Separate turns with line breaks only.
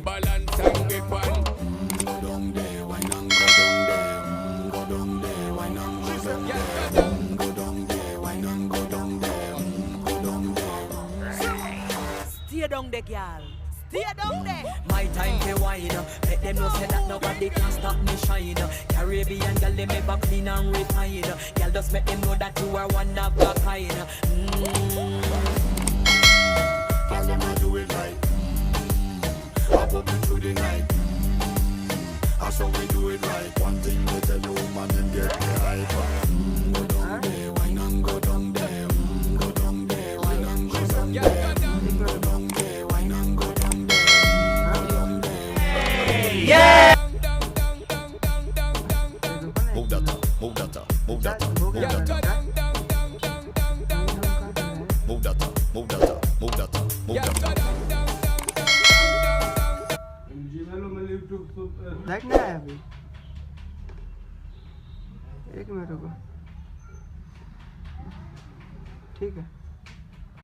balance and grip on.
Go down there, why not go down there? Go down there, why not go down there? Go down there, why not go down there? Go down there.
Stay down there, girl. Stay down there. My time to wine. Let them know say that nobody can stop me shine. Caribbean girl, they make up clean and refine. Girl, just make them know that you are one of a kind.
Girl, them a do it right. Up up through the night. That's how we do it right. One thing we tell you, man, and get the hype. Go down there, why not go down there? Go down there, why not go down there? Go down there, why not go down there? Go down there.
Yeah.
Move that up, move that up, move that up, move that up. Move that up, move that up, move that up, move that up.
Light नहीं आया अभी, एक minute रुको, ठीक है।